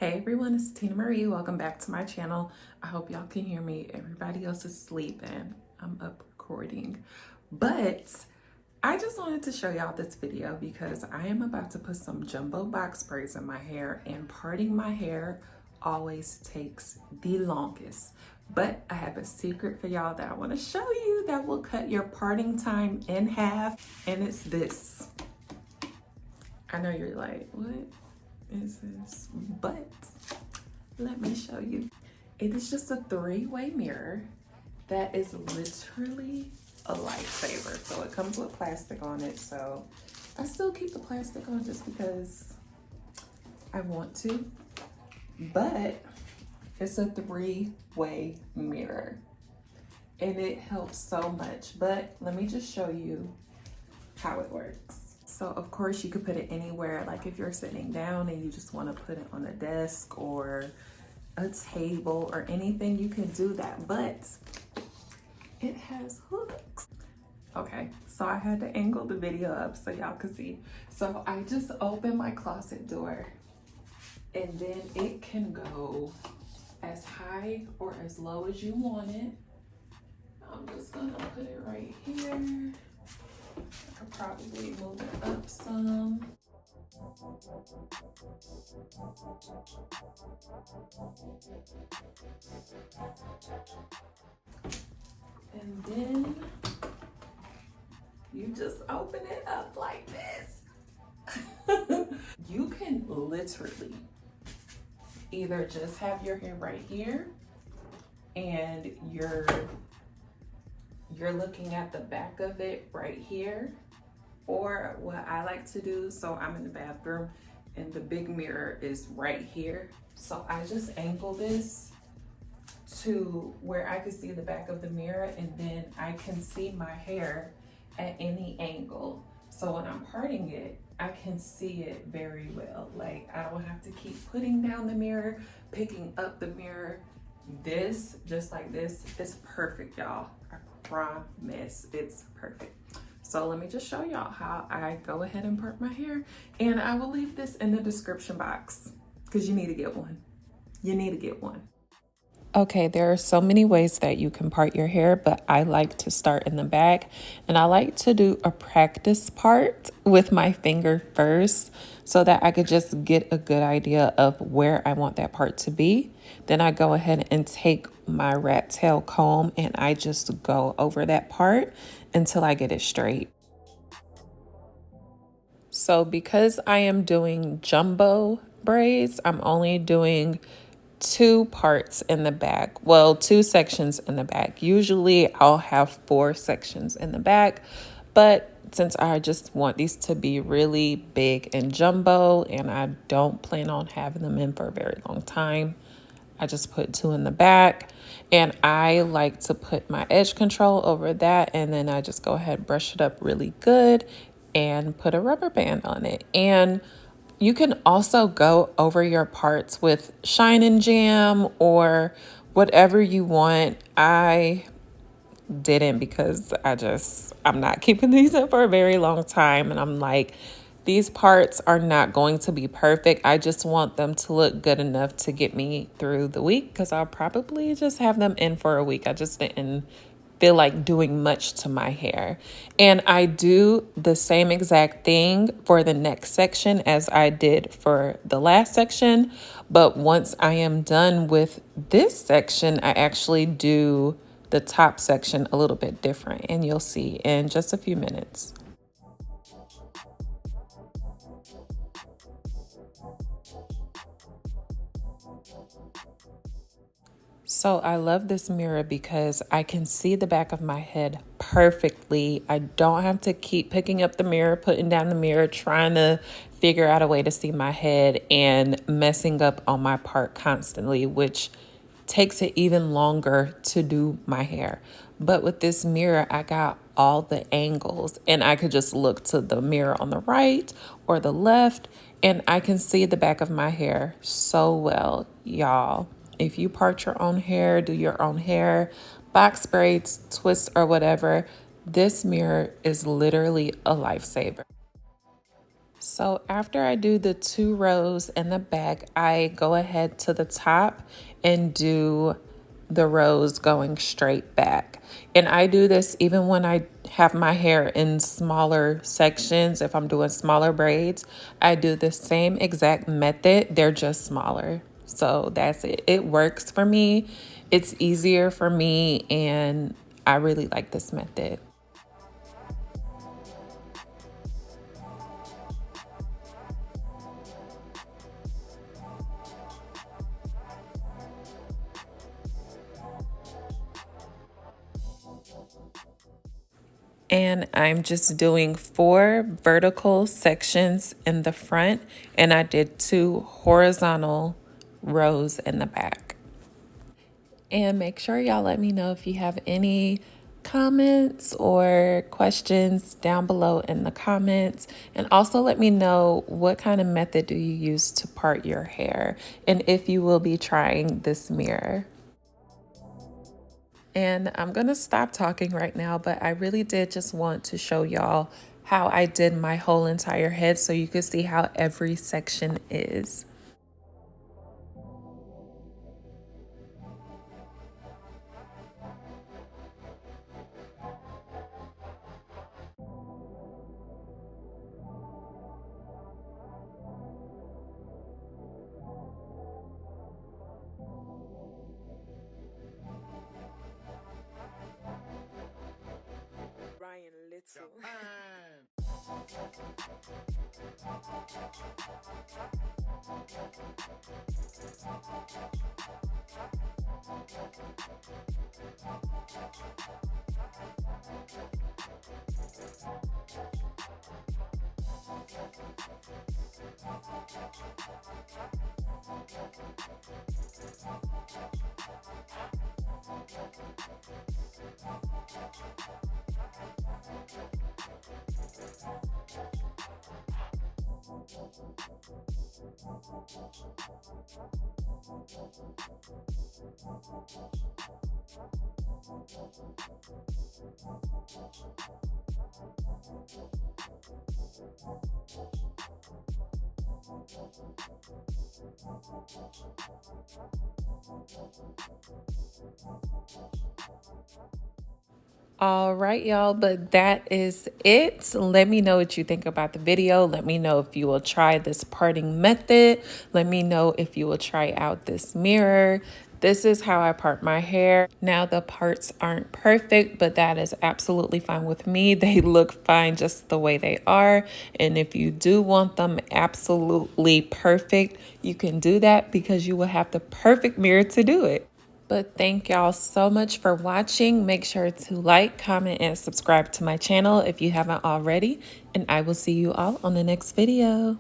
Hey everyone, it's Tina Marie. Welcome back to my channel. I hope y'all can hear me. Everybody else is sleeping. I'm up recording. But I just wanted to show y'all this video because I am about to put some jumbo box braids in my hair, and parting my hair always takes the longest. But I have a secret for y'all that I want to show you that will cut your parting time in half, and it's this. I know you're like, what is this? But let me show you. It is just a three-way mirror that is literally a lifesaver. So it comes with plastic on it. So I still keep the plastic on just because I want to. But it's a three-way mirror and it helps so much. But let me just show you how it works. So of course you could put it anywhere, like if you're sitting down and you just want to put it on a desk or a table or anything, you can do that, but it has hooks. Okay, so I had to angle the video up so y'all could see. So I just opened my closet door and then it can go as high or as low as you want it. I'm just gonna put it right here. I could probably move it up some. And then you just open it up like this. You can literally either just have your hair right here and you're looking at the back of it right here, or what I like to do, so I'm in the bathroom and the big mirror is right here, so I just angle this to where I can see the back of the mirror, and then I can see my hair at any angle. So when I'm parting it, I can see it very well. Like, I don't have to keep putting down the mirror, picking up the mirror. This, just like this, is perfect, y'all. I promise it's perfect. So let me just show y'all how I go ahead and part my hair. And I will leave this in the description box because you need to get one. You need to get one. Okay, there are so many ways that you can part your hair, but I like to start in the back, and I like to do a practice part with my finger first so that I could just get a good idea of where I want that part to be. Then I go ahead and take my rat tail comb and I just go over that part until I get it straight. So because I am doing jumbo braids, I'm only doing two parts in the back. Well, two sections in the back. Usually I'll have four sections in the back, but since I just want these to be really big and jumbo and I don't plan on having them in for a very long time, I just put two in the back, and I like to put my edge control over that, and then I just go ahead and brush it up really good and put a rubber band on it. And you can also go over your parts with Shine and Jam or whatever you want. I didn't because I'm not keeping these up for a very long time, and I'm like, these parts are not going to be perfect. I just want them to look good enough to get me through the week, because I'll probably just have them in for a week. I just didn't feel like doing much to my hair. And I do the same exact thing for the next section as I did for the last section. But once I am done with this section, I actually do the top section a little bit different, and you'll see in just a few minutes. So I love this mirror because I can see the back of my head perfectly. I don't have to keep picking up the mirror, putting down the mirror, trying to figure out a way to see my head and messing up on my part constantly, which takes it even longer to do my hair. But with this mirror, I got all the angles, and I could just look to the mirror on the right or the left, and I can see the back of my hair so well, y'all. If you part your own hair, do your own hair, box braids, twists, or whatever, this mirror is literally a lifesaver. So after I do the 2 rows in the back, I go ahead to the top and do the rows going straight back. And I do this even when I have my hair in smaller sections. If I'm doing smaller braids, I do the same exact method. They're just smaller. So that's it. It works for me. It's easier for me, and I really like this method. And I'm just doing 4 vertical sections in the front, and I did 2 horizontal rows in the back. And make sure y'all let me know if you have any comments or questions down below in the comments. And also let me know what kind of method do you use to part your hair, and if you will be trying this mirror. And I'm gonna stop talking right now, but I really did just want to show y'all how I did my whole entire head so you could see how every section is. All right, y'all, but that is it. Let me know what you think about the video. Let me know if you will try this parting method. Let me know if you will try out this mirror. This is how I part my hair. Now, the parts aren't perfect, but that is absolutely fine with me. They look fine just the way they are. And if you do want them absolutely perfect, you can do that because you will have the perfect mirror to do it. But thank y'all so much for watching. Make sure to like, comment, and subscribe to my channel if you haven't already. And I will see you all on the next video.